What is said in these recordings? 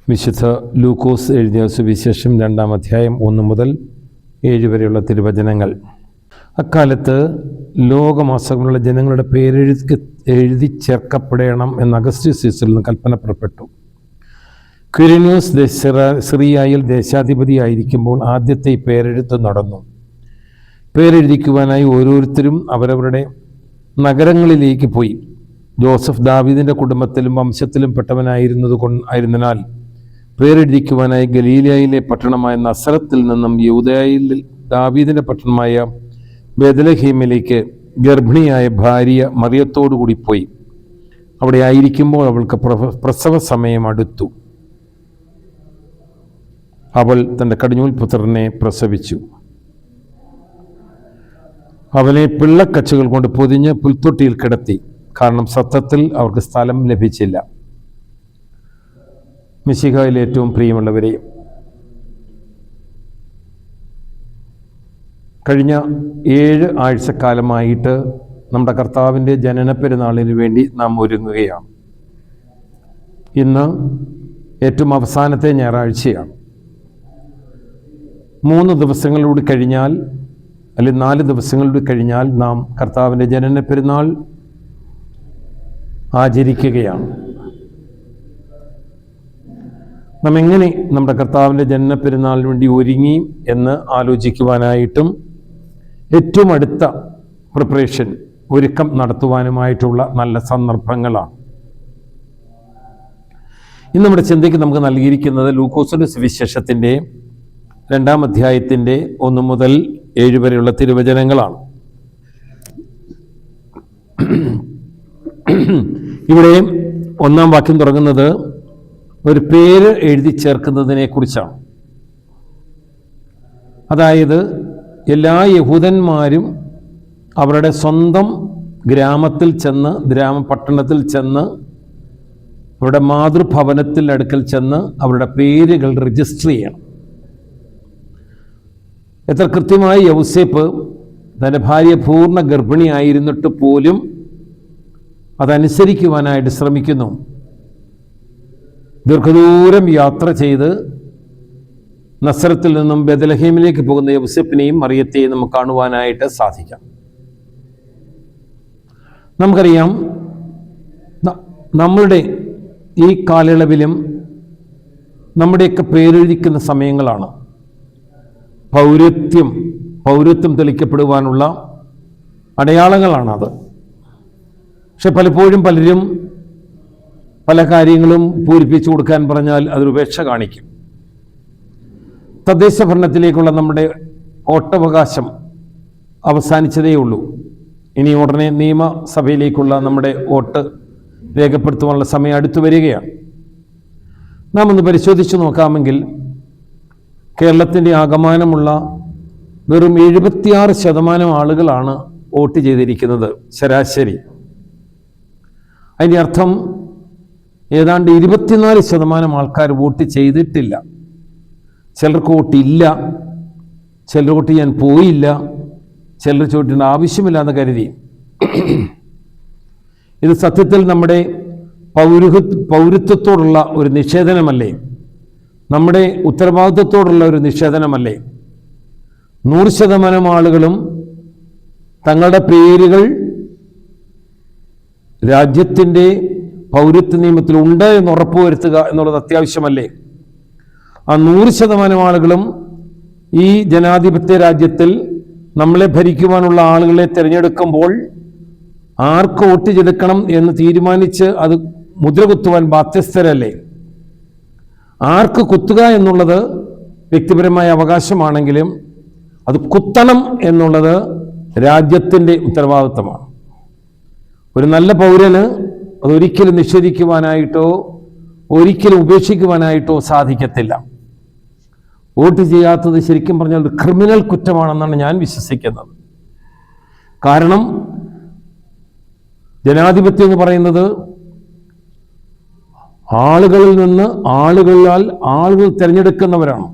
വിശുദ്ധ ലൂക്കോസ് എഴുതിയ സുവിശേഷം 2-ാം അധ്യായം 1 മുതൽ 7 വരെയുള്ള തിരുവചനങ്ങൾ. അക്കാലത്ത് ലോകമാസങ്ങളുള്ള ജനങ്ങളുടെ എഴുതി ചേർക്കപ്പെടണം എന്ന് അഗസ്ത്യസ് സീസറിൽ നിന്ന് കൽപ്പന പുറപ്പെട്ടു. ക്വിരിനിയോസ് സിറിയയിൽ ദേശാധിപതിയായിരിക്കുമ്പോൾ ആദ്യത്തെ ഈ പേരെഴുത്ത് നടന്നു. പേരെഴുതിക്കുവാനായി ഓരോരുത്തരും അവരവരുടെ നഗരങ്ങളിലേക്ക് പോയി. ജോസഫ് ദാവീദിൻ്റെ കുടുംബത്തിലും വംശത്തിലും പെട്ടവനായിരുന്നതിനാൽ പേരെഴുതിക്കുവാനായി ഗലീലയിലെ പട്ടണമായ നസറത്തിൽ നിന്നും യൂദയായിൽ ദാവീദിൻ്റെ പട്ടണമായ ബേത്ലഹേമിലേക്ക് ഗർഭിണിയായ ഭാര്യ മറിയത്തോടുകൂടി പോയി. അവിടെ ആയിരിക്കുമ്പോൾ അവൾക്ക് പ്രസവ സമയം അടുത്തു. അവൾ തൻ്റെ കടിഞ്ഞൂൽ പുത്രനെ പ്രസവിച്ചു. അവനെ പിള്ളക്കച്ചുകൾ കൊണ്ട് പൊതിഞ്ഞ് പുൽത്തൊട്ടിയിൽ കിടത്തി. കാരണം സത്യത്തിൽ അവർക്ക് സ്ഥലം ലഭിച്ചില്ല. മിശിഹായിൽ ഏറ്റവും പ്രിയമുള്ളവരെ, കഴിഞ്ഞ 7 ആഴ്ചക്കാലമായിട്ട് നമ്മുടെ കർത്താവിൻ്റെ ജനന പെരുന്നാളിന് വേണ്ടി നാം ഒരുങ്ങുകയാണ്. ഇന്ന് ഏറ്റവും അവസാനത്തെ ഞായറാഴ്ചയാണ്. 3 ദിവസങ്ങളിലൂടെ കഴിഞ്ഞാൽ, അല്ലെങ്കിൽ 4 ദിവസങ്ങളിലൂടെ കഴിഞ്ഞാൽ നാം കർത്താവിൻ്റെ ജനന പെരുന്നാൾ ആചരിക്കുകയാണ്. നാം എങ്ങനെ നമ്മുടെ കർത്താവിൻ്റെ ജനന പെരുന്നാളിന് വേണ്ടി ഒരുങ്ങി എന്ന് ആലോചിക്കുവാനായിട്ടും ഏറ്റവും അടുത്ത ഒരുക്കം നടത്തുവാനുമായിട്ടുള്ള നല്ല സന്ദർഭങ്ങളാണ്. ഇന്ന് നമ്മുടെ ചിന്തയ്ക്ക് നമുക്ക് നൽകിയിരിക്കുന്നത് ലൂക്കോസിന്റെ സുവിശേഷത്തിൻ്റെ 2-ാം അധ്യായത്തിൻ്റെ 1 മുതൽ 7 വരെയുള്ള തിരുവചനങ്ങളാണ്. ഇവിടെ 1-ാം വാക്യം തുടങ്ങുന്നത് ഒരു പേര് എഴുതി ചേർക്കുന്നതിനെ കുറിച്ചാണ്. അതായത് എല്ലാ യഹൂദന്മാരും അവരുടെ സ്വന്തം ഗ്രാമത്തിൽ ചെന്ന്, ഗ്രാമപട്ടണത്തിൽ ചെന്ന്, അവരുടെ മാതൃഭവനത്തിൽ അടുക്കൽ ചെന്ന് അവരുടെ പേരുകൾ രജിസ്റ്റർ ചെയ്യണം. എത്ര കൃത്യമായി യൗസേപ്പ് തൻ്റെ ഭാര്യ പൂർണ്ണ ഗർഭിണിയായിരുന്നിട്ട് പോലും അതനുസരിക്കുവാനായിട്ട് ശ്രമിക്കുന്നു. ദീർഘദൂരം യാത്ര ചെയ്ത് നസറത്തിൽ നിന്നും ബേത്ലഹേമിലേക്ക് പോകുന്ന യൗസേപ്പിനെയും മറിയത്തെയും നമുക്ക് കാണുവാനായിട്ട് സാധിക്കാം. നമുക്കറിയാം, നമ്മളുടെ ഈ കാലയളവിലും നമ്മുടെയൊക്കെ പേരെഴുതിക്കുന്ന സമയങ്ങളാണ്. പൗരത്വം തെളിക്കപ്പെടുവാനുള്ള അടയാളങ്ങളാണത്. പക്ഷെ പലപ്പോഴും പലരും പല കാര്യങ്ങളും പൂരിപ്പിച്ചു കൊടുക്കാൻ പറഞ്ഞാൽ അതൊരു ഉപേക്ഷ കാണിക്കും. തദ്ദേശ ഭരണത്തിലേക്കുള്ള നമ്മുടെ വോട്ടവകാശം അവസാനിച്ചതേ ഉള്ളൂ. ഇനി ഉടനെ നിയമസഭയിലേക്കുള്ള നമ്മുടെ വോട്ട് രേഖപ്പെടുത്തുവാനുള്ള സമയം അടുത്തു വരികയാണ്. നാം ഒന്ന് പരിശോധിച്ച് നോക്കാമെങ്കിൽ കേരളത്തിൻ്റെ ആകമാനമുള്ള വെറും 76% ആളുകളാണ് വോട്ട് ചെയ്തിരിക്കുന്നത് ശരാശരി. അതിൻ്റെ അർത്ഥം ഏതാണ്ട് 24% ആൾക്കാർ വോട്ട് ചെയ്തിട്ടില്ല. ചിലർക്ക് വോട്ടില്ല, ചിലർ വോട്ട് ചെയ്യാൻ പോയില്ല, ചിലർ ചോദിക്കേണ്ട ആവശ്യമില്ല എന്ന് കരുതി. ഇത് സത്യത്തിൽ നമ്മുടെ പൗരത്വത്തോടുള്ള ഒരു നിഷേധനമല്ലേ? നമ്മുടെ ഉത്തരവാദിത്വത്തോടുള്ള ഒരു നിഷേധനമല്ലേ? 100% ആളുകളും തങ്ങളുടെ പേരുകൾ രാജ്യത്തിൻ്റെ പൗരത്വ നിയമത്തിൽ ഉണ്ട് എന്ന് ഉറപ്പുവരുത്തുക എന്നുള്ളത് അത്യാവശ്യമല്ലേ? ആ 100% ആളുകളും ഈ ജനാധിപത്യ രാജ്യത്തിൽ നമ്മളെ ഭരിക്കുവാനുള്ള ആളുകളെ തിരഞ്ഞെടുക്കുമ്പോൾ ആർക്ക് വോട്ട് ചെയ്തെടുക്കണം എന്ന് തീരുമാനിച്ച് അത് മുദ്ര കുത്തുവാൻ ബാധ്യസ്ഥരല്ലേ? ആർക്ക് കുത്തുക എന്നുള്ളത് വ്യക്തിപരമായ അവകാശമാണെങ്കിലും അത് കുത്തണം എന്നുള്ളത് രാജ്യത്തിൻ്റെ ഉത്തരവാദിത്തമാണ്. ഒരു നല്ല പൗരന് അതൊരിക്കലും നിഷേധിക്കുവാനായിട്ടോ ഒരിക്കലും ഉപേക്ഷിക്കുവാനായിട്ടോ സാധിക്കത്തില്ല. വോട്ട് ചെയ്യാത്തത് ശരിക്കും പറഞ്ഞാൽ ഒരു ക്രിമിനൽ കുറ്റമാണെന്നാണ് ഞാൻ വിശ്വസിക്കുന്നത്. കാരണം ജനാധിപത്യം എന്ന് പറയുന്നത് ആളുകളിൽ നിന്ന് ആളുകൾ തിരഞ്ഞെടുക്കുന്നവരാണ്.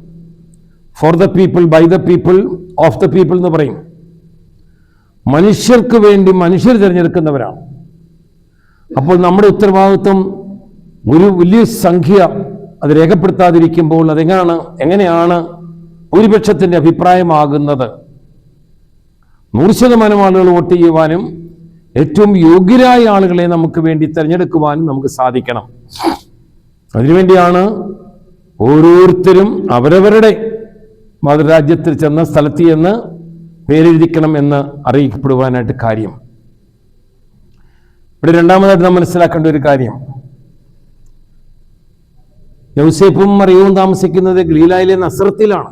For the people, by the people, of the people എന്ന് പറയും. മനുഷ്യർക്ക് വേണ്ടി മനുഷ്യർ തിരഞ്ഞെടുക്കുന്നവരാണ്. അപ്പോൾ നമ്മുടെ ഉത്തരവാദിത്വം ഒരു വലിയ സംഖ്യ അത് രേഖപ്പെടുത്താതിരിക്കുമ്പോൾ എങ്ങനെയാണ് ഭൂരിപക്ഷത്തിൻ്റെ അഭിപ്രായമാകുന്നത്? 100% ആളുകൾ വോട്ട് ചെയ്യുവാനും ഏറ്റവും യോഗ്യരായ ആളുകളെ നമുക്ക് വേണ്ടി തിരഞ്ഞെടുക്കുവാനും നമുക്ക് സാധിക്കണം. അതിനുവേണ്ടിയാണ് ഓരോരുത്തരും അവരവരുടെ മാതൃരാജ്യത്തിൽ ചെന്ന സ്ഥലത്ത് ചെന്ന് പേരെഴുതിക്കണം എന്ന് അറിയിക്കപ്പെടുവാനായിട്ട് കാര്യം. ഇവിടെ രണ്ടാമതായിട്ട് നാം മനസ്സിലാക്കേണ്ട ഒരു കാര്യം, യൗസേപ്പും മറിയവും താമസിക്കുന്നത് ഗലീലായിലെ നസ്രത്തിലാണ്.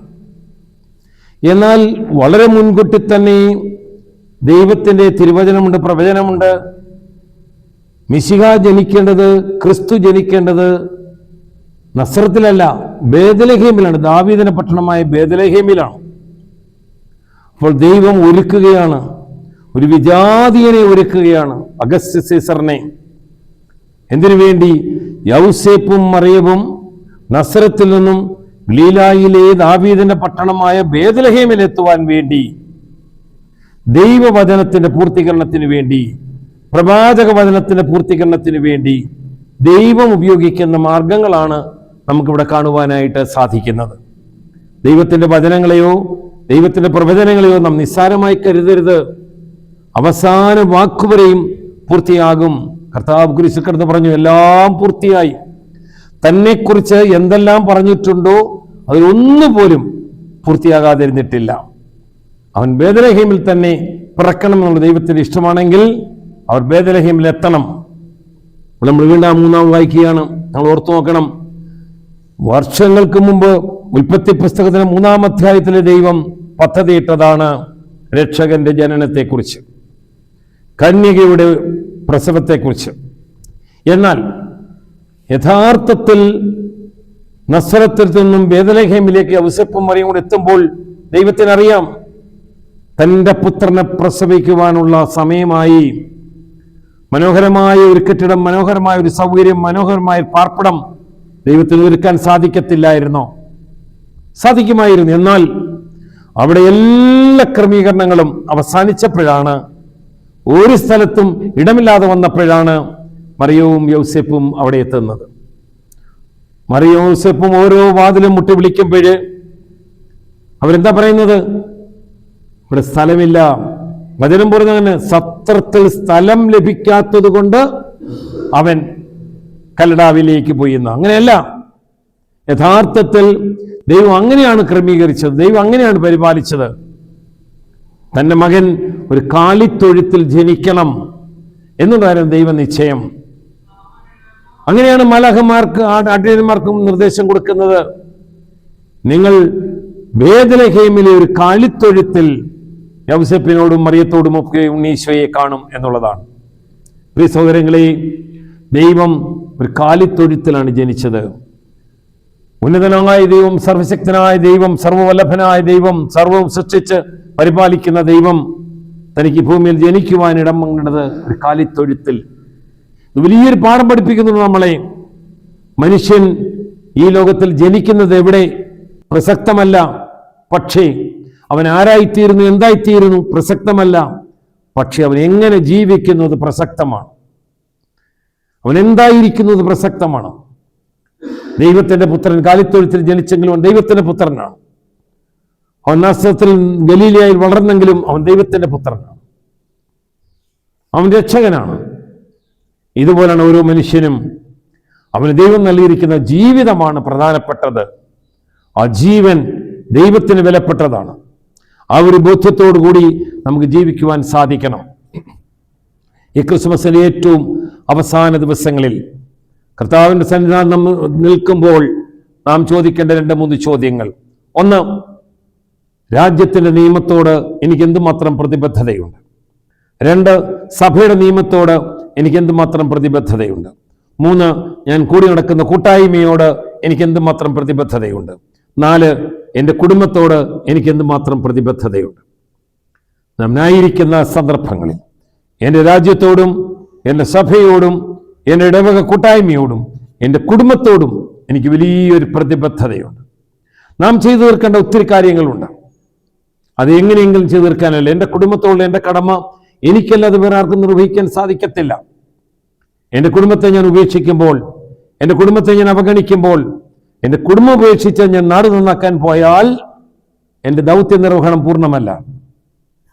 എന്നാൽ വളരെ മുൻകൂട്ടി തന്നെ ദൈവത്തിൻ്റെ തിരുവചനമുണ്ട്, പ്രവചനമുണ്ട്. മിശിഹ ജനിക്കേണ്ടത്, ക്രിസ്തു ജനിക്കേണ്ടത് നസ്രത്തിലല്ല, ബേത്ലഹേമിലാണ്, ദാവീദിന്റെ പട്ടണമായ ബേത്ലഹേമിലാണ്. അപ്പോൾ ദൈവം ഒരുക്കുകയാണ്, ഒരു വിജാതീയനെ ഒരുക്കുകയാണ്, അഗസ്റ്റസ് സീസറിനെ. എന്തിനു വേണ്ടി? യൗസേപ്പും മറിയവും നസ്രത്തിൽ നിന്നും ഗലീലായിലെ ദാവീദിന്റെ പട്ടണമായ ബേത്ലഹേമിലെത്തുവാൻ വേണ്ടി, ദൈവവചനത്തിന്റെ പൂർത്തീകരണത്തിന് വേണ്ടി, പ്രവാചക വചനത്തിന്റെ പൂർത്തീകരണത്തിന് വേണ്ടി ദൈവം ഉപയോഗിക്കുന്ന മാർഗങ്ങളാണ് നമുക്കിവിടെ കാണുവാനായിട്ട് സാധിക്കുന്നത്. ദൈവത്തിന്റെ വചനങ്ങളെയോ ദൈവത്തിന്റെ പ്രവചനങ്ങളെയോ നാം നിസ്സാരമായി കരുതരുത്. അവസാന വാക്കുവരെയും പൂർത്തിയാകും. കർത്താവ് കുരിശിൽ കിടന്ന് പറഞ്ഞു, എല്ലാം പൂർത്തിയായി. തന്നെക്കുറിച്ച് എന്തെല്ലാം പറഞ്ഞിട്ടുണ്ടോ അതിലൊന്നുപോലും പൂർത്തിയാകാതിരുന്നിട്ടില്ല. അവൻ ബേത്ലഹേമിൽ തന്നെ പിറക്കണം എന്നുള്ള ദൈവത്തിന്റെ ഇഷ്ടമാണെങ്കിൽ അവർ ബേത്ലഹേമിൽ എത്തണം. നമ്മൾ വീണ്ടും മൂന്നാം വായിക്കുകയാണ്. നമ്മൾ ഓർത്തു നോക്കണം, വർഷങ്ങൾക്ക് മുമ്പ് ഉൽപ്പത്തി പുസ്തകത്തിന് 3-ാം അധ്യായത്തിലെ ദൈവം പദ്ധതിയിട്ടതാണ് രക്ഷകന്റെ ജനനത്തെക്കുറിച്ച്, കന്യകയുടെ പ്രസവത്തെക്കുറിച്ച്. എന്നാൽ യഥാർത്ഥത്തിൽ നസ്രത്തിൽ നിന്നും ബേത്ലഹേമിലേക്ക് യൗസേപ്പും മറിയവും കൂടെ എത്തുമ്പോൾ ദൈവത്തിനറിയാം തൻ്റെ പുത്രനെ പ്രസവിക്കുവാനുള്ള സമയമായി. മനോഹരമായ ഒരു കെട്ടിടം, മനോഹരമായ ഒരു സൗകര്യം, മനോഹരമായ പാർപ്പിടം ദൈവത്തിന് ഒരുക്കാൻ സാധിക്കത്തില്ലായിരുന്നോ? സാധിക്കുമായിരുന്നു. എന്നാൽ അവിടെ എല്ലാ ക്രമീകരണങ്ങളും അവസാനിച്ചപ്പോഴാണ്, ഒരു സ്ഥലത്തും ഇടമില്ലാതെ വന്നപ്പോഴാണ് മറിയവും യൗസേപ്പും അവിടെ എത്തുന്നത്. മറിയവും യൗസേപ്പും ഓരോ വാതിലും മുട്ടി വിളിക്കുമ്പോൾ അവരെന്താ പറയുന്നത്? ഇവിടെ സ്ഥലമില്ല. വചനം പറഞ്ഞങ്ങനെ, സത്രത്തിൽ സ്ഥലം ലഭിക്കാത്തത് കൊണ്ട് അവൻ കല്ലടാവിലേക്ക് പോയി എന്ന്. അങ്ങനെയല്ല, യഥാർത്ഥത്തിൽ ദൈവം അങ്ങനെയാണ് ക്രമീകരിച്ചത്, ദൈവം അങ്ങനെയാണ് പരിപാലിച്ചത്. തൻ്റെ മകൻ ഒരു കാലിത്തൊഴുത്തിൽ ജനിക്കണം എന്നുള്ളതായിരുന്നു ദൈവ നിശ്ചയം. അങ്ങനെയാണ് മാലാഖമാർക്ക് ആട്ടിയന്മാർക്കും നിർദ്ദേശം കൊടുക്കുന്നത്. നിങ്ങൾ ബേത്ലഹേമിലെ ഒരു കാലിത്തൊഴുത്തിൽ യൗസേപ്പിനോടും മറിയത്തോടും ഒക്കെ ഉണ്ണീശോയെ കാണും എന്നുള്ളതാണ്. പ്രിയ സഹോദരങ്ങളെ, ദൈവം ഒരു കാലിത്തൊഴുത്തിലാണ് ജനിച്ചത്. ഉന്നതനായ ദൈവം, സർവശക്തനായ ദൈവം, സർവവല്ലഭനായ ദൈവം, സർവവും സൃഷ്ടിച്ച് പരിപാലിക്കുന്ന ദൈവം തനിക്ക് ഭൂമിയിൽ ജനിക്കുവാൻ ഇടം പങ്കിടുന്നത് ഒരു കാലിത്തൊഴുത്തിൽ. ഇത് വലിയൊരു പാഠം പഠിപ്പിക്കുന്നു നമ്മളെ. മനുഷ്യൻ ഈ ലോകത്തിൽ ജനിക്കുന്നത് എവിടെ പ്രസക്തമല്ല, പക്ഷേ അവൻ ആരായിത്തീരുന്നു, എന്തായിത്തീരുന്നു പ്രസക്തമല്ല. പക്ഷെ അവൻ എങ്ങനെ ജീവിക്കുന്നത് പ്രസക്തമാണ്. അവൻ എന്തായിരിക്കുന്നത് പ്രസക്തമാണ്. ദൈവത്തിന്റെ പുത്രൻ കാലിത്തൊഴുത്തിൽ ജനിച്ചെങ്കിലും അവൻ ദൈവത്തിന്റെ പുത്രനാണ്. അവൻ നാസറത്തിൽ ഗലീലയിൽ വളർന്നെങ്കിലും അവൻ ദൈവത്തിന്റെ പുത്രനാണ്. അവൻ രക്ഷകനാണ്. ഇതുപോലെയാണ് ഓരോ മനുഷ്യനും. അവന് ദൈവം നൽകിയിരിക്കുന്ന ജീവിതമാണ് പ്രധാനപ്പെട്ടത്. ആ ജീവൻ ദൈവത്തിന് വിലപ്പെട്ടതാണ്. ആ ഒരു ബോധ്യത്തോടു കൂടി നമുക്ക് ജീവിക്കുവാൻ സാധിക്കണം. ഈ ക്രിസ്മസിന്റെ ഏറ്റവും അവസാന ദിവസങ്ങളിൽ കർത്താവിന്റെ സന്നിധാനം നമ്മൾ നിൽക്കുമ്പോൾ നാം ചോദിക്കേണ്ട 2-3 ചോദ്യങ്ങൾ. ഒന്ന്, രാജ്യത്തിന്റെ നിയമത്തോട് എനിക്ക് എന്തുമാത്രം പ്രതിബദ്ധതയുണ്ട്? 2, സഭയുടെ നിയമത്തോട് എനിക്ക് എന്തുമാത്രം പ്രതിബദ്ധതയുണ്ട്? 3, ഞാൻ കൂടി നടക്കുന്ന കൂട്ടായ്മയോട് എനിക്ക് എന്തുമാത്രം പ്രതിബദ്ധതയുണ്ട്? 4, എൻ്റെ കുടുംബത്തോട് എനിക്ക് എന്തുമാത്രം പ്രതിബദ്ധതയുണ്ട്? നാം ആയിരിക്കുന്ന സന്ദർഭങ്ങളിൽ എൻ്റെ രാജ്യത്തോടും എൻ്റെ സഭയോടും എൻ്റെ ഇടവക കൂട്ടായ്മയോടും എൻ്റെ കുടുംബത്തോടും എനിക്ക് വലിയൊരു പ്രതിബദ്ധതയുണ്ട്. നാം ചെയ്തു തീർക്കേണ്ട ഒത്തിരി കാര്യങ്ങളുണ്ട്. അത് എങ്ങനെയെങ്കിലും ചെയ്തു തീർക്കാനല്ല. എൻ്റെ കുടുംബത്തോടുള്ള എൻ്റെ കടമ എനിക്കല്ലാതെ വേറെ ആർക്കും നിർവഹിക്കാൻ സാധിക്കത്തില്ല. എൻ്റെ കുടുംബത്തെ ഞാൻ ഉപേക്ഷിക്കുമ്പോൾ, എൻ്റെ കുടുംബത്തെ ഞാൻ അവഗണിക്കുമ്പോൾ, എൻ്റെ കുടുംബം ഉപേക്ഷിച്ച് ഞാൻ നാട് നന്നാക്കാൻ പോയാൽ എൻ്റെ ദൗത്യ നിർവഹണം പൂർണ്ണമല്ല.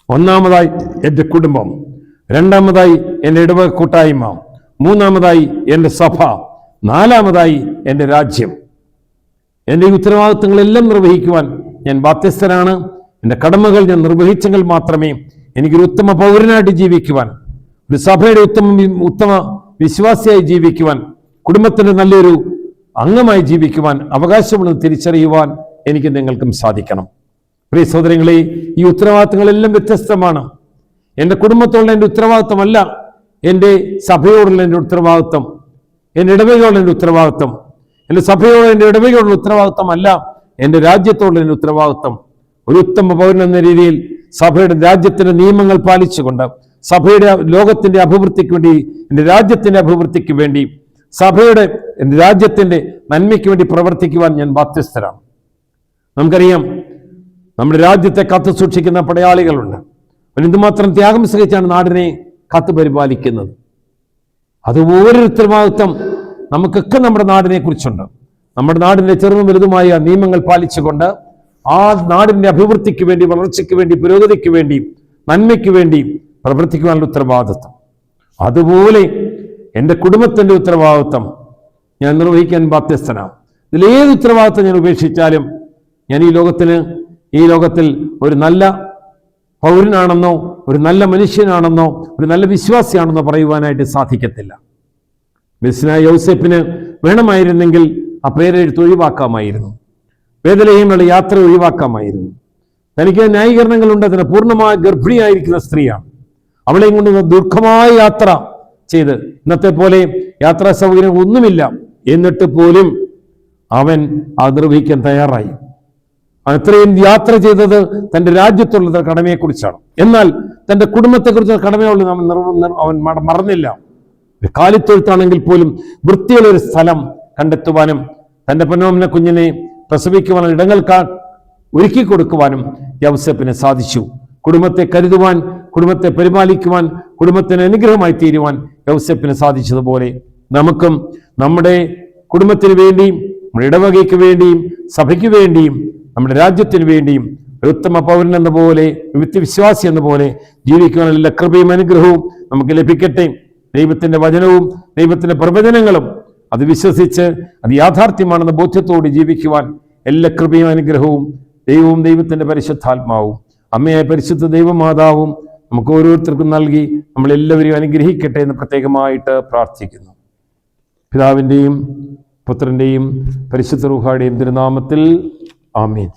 ഒന്നാമതായി എൻ്റെ കുടുംബം, രണ്ടാമതായി എൻ്റെ ഇടവക കൂട്ടായ്മ, മൂന്നാമതായി എൻ്റെ സഭ, നാലാമതായി എൻ്റെ രാജ്യം. എൻ്റെ ഈ ഉത്തരവാദിത്തങ്ങളെല്ലാം നിർവഹിക്കുവാൻ ഞാൻ ബാധ്യസ്ഥനാണ്. എൻ്റെ കടമകൾ ഞാൻ നിർവഹിച്ചെങ്കിൽ മാത്രമേ എനിക്കൊരു ഉത്തമ പൗരനായിട്ട് ജീവിക്കുവാൻ, ഒരു സഭയുടെ ഉത്തമ വിശ്വാസിയായി ജീവിക്കുവാൻ, കുടുംബത്തിൻ്റെ നല്ലൊരു അംഗമായി ജീവിക്കുവാൻ അവകാശമുണ്ടെന്ന് തിരിച്ചറിയുവാൻ എനിക്ക് നിങ്ങൾക്കും സാധിക്കണം. പ്രിയ സഹോദരങ്ങളെ, ഈ ഉത്തരവാദിത്തങ്ങളെല്ലാം വ്യത്യസ്തമാണ്. എൻ്റെ കുടുംബത്തോടുള്ള എൻ്റെ ഉത്തരവാദിത്തമല്ല എൻ്റെ സഭയോടുള്ള എൻ്റെ ഉത്തരവാദിത്തം, എൻ്റെ ഇടവകയോടുള്ള എൻ്റെ ഉത്തരവാദിത്തം, എൻ്റെ സഭയോടുള്ള എൻ്റെ ഇടവകയോടുള്ള ഉത്തരവാദിത്തമല്ല എൻ്റെ രാജ്യത്തോടുള്ള എൻ്റെ ഉത്തരവാദിത്തം. ഒരു ഉത്തമ പൗരൻ എന്ന രീതിയിൽ സഭയുടെ രാജ്യത്തിന്റെ നിയമങ്ങൾ പാലിച്ചുകൊണ്ട് സഭയുടെ ലോകത്തിന്റെ അഭിവൃദ്ധിക്ക് വേണ്ടി, എൻ്റെ രാജ്യത്തിന്റെ അഭിവൃദ്ധിക്ക് വേണ്ടി, സഭയുടെ എൻ്റെ രാജ്യത്തിന്റെ നന്മയ്ക്ക് വേണ്ടി പ്രവർത്തിക്കുവാൻ ഞാൻ ബാധ്യസ്ഥരാണ്. നമുക്കറിയാം, നമ്മുടെ രാജ്യത്തെ കാത്തു സൂക്ഷിക്കുന്ന പടയാളികളുണ്ട്. എന്തുമാത്രം ത്യാഗം സഹിച്ചാണ് നാടിനെ കാത്തു പരിപാലിക്കുന്നത്. അതുപോലെ ഉത്തരവാദിത്വം നമുക്കൊക്കെ നമ്മുടെ നാടിനെ കുറിച്ചുണ്ട്. നമ്മുടെ നാടിന്റെ ചെറുതും വലുതുമായ നിയമങ്ങൾ പാലിച്ചുകൊണ്ട് ആ നാടിന്റെ അഭിവൃദ്ധിക്ക് വേണ്ടി, വളർച്ചയ്ക്ക് വേണ്ടി, പുരോഗതിക്ക് വേണ്ടി, നന്മയ്ക്ക് വേണ്ടി പ്രവർത്തിക്കുവാനുള്ള ഉത്തരവാദിത്വം. അതുപോലെ എൻ്റെ കുടുംബത്തിന്റെ ഉത്തരവാദിത്വം ഞാൻ നിർവഹിക്കാൻ ബാധ്യസ്ഥനാണ്. ഇതിലേത് ഉത്തരവാദിത്വം ഞാൻ ഉപേക്ഷിച്ചാലും ഞാൻ ഈ ലോകത്തിൽ ഒരു നല്ല പൗരനാണെന്നോ, ഒരു നല്ല മനുഷ്യനാണെന്നോ, ഒരു നല്ല വിശ്വാസിയാണെന്നോ പറയുവാനായിട്ട് സാധിക്കത്തില്ല. മിസ്നായ യൗസേപ്പിന് വേണമായിരുന്നെങ്കിൽ ആ പേരെഴുത്ത് ഒഴിവാക്കാമായിരുന്നു. ബേഥലേഹേമിലുള്ള യാത്ര ഒഴിവാക്കാമായിരുന്നു. തനിക്ക് ന്യായീകരണങ്ങളുണ്ട്. അതിന് പൂർണ്ണമായ ഗർഭിണിയായിരിക്കുന്ന സ്ത്രീയാണ്. അവളെയും കൊണ്ട് ദുർഘമായ യാത്ര ചെയ്ത്, ഇന്നത്തെ പോലെ യാത്രാ സൗകര്യം ഒന്നുമില്ല, എന്നിട്ട് പോലും അവൻ അത് നിർവഹിക്കാൻ തയ്യാറായി. അത്രയും യാത്ര ചെയ്തത് തൻ്റെ രാജ്യത്തുള്ള കടമയെക്കുറിച്ചാണ്. എന്നാൽ തൻ്റെ കുടുംബത്തെക്കുറിച്ചുള്ള കടമയുള്ള അവൻ മറന്നില്ല. കാലിത്തൊഴുത്താണെങ്കിൽ പോലും വൃത്തിയുള്ളൊരു സ്ഥലം കണ്ടെത്തുവാനും തൻ്റെ പൊന്നോമന കുഞ്ഞിനെ പ്രസവിക്കുവാനും ഇടങ്ങൾ ഒരുക്കി കൊടുക്കുവാനും യൗസേപ്പിന് സാധിച്ചു. കുടുംബത്തെ കരുതുവാൻ, കുടുംബത്തെ പരിപാലിക്കുവാൻ, കുടുംബത്തിന് അനുഗ്രഹമായി തീരുവാൻ യൗസേപ്പിന് സാധിച്ചതുപോലെ നമുക്കും നമ്മുടെ കുടുംബത്തിന് വേണ്ടിയും, നമ്മുടെ ഇടവകയ്ക്ക് വേണ്ടിയും, സഭയ്ക്ക് വേണ്ടിയും, നമ്മുടെ രാജ്യത്തിന് വേണ്ടിയും ഒരു ഉത്തമ പൗരൻ എന്ന പോലെ, വിശ്വാസി എന്ന പോലെ ജീവിക്കുവാനുള്ള കൃപയും അനുഗ്രഹവും നമുക്ക് ലഭിക്കട്ടെ. ദൈവത്തിന്റെ വചനവും ദൈവത്തിന്റെ പ്രവചനങ്ങളും അത് വിശ്വസിച്ച് അത് യാഥാർത്ഥ്യമാണെന്ന ബോധ്യത്തോടെ ജീവിക്കുവാൻ എല്ലാ കൃപയും അനുഗ്രഹവും ദൈവവും ദൈവത്തിന്റെ പരിശുദ്ധാത്മാവും അമ്മയായ പരിശുദ്ധ ദൈവമാതാവും നമുക്ക് ഓരോരുത്തർക്കും നൽകി നമ്മളെല്ലാവരെയും അനുഗ്രഹിക്കട്ടെ എന്ന് പ്രത്യേകമായിട്ട് പ്രാർത്ഥിക്കുന്നു. പിതാവിൻ്റെയും പുത്രൻ്റെയും പരിശുദ്ധ റൂഹായുടെയും തിരുനാമത്തിൽ ആമീൻ.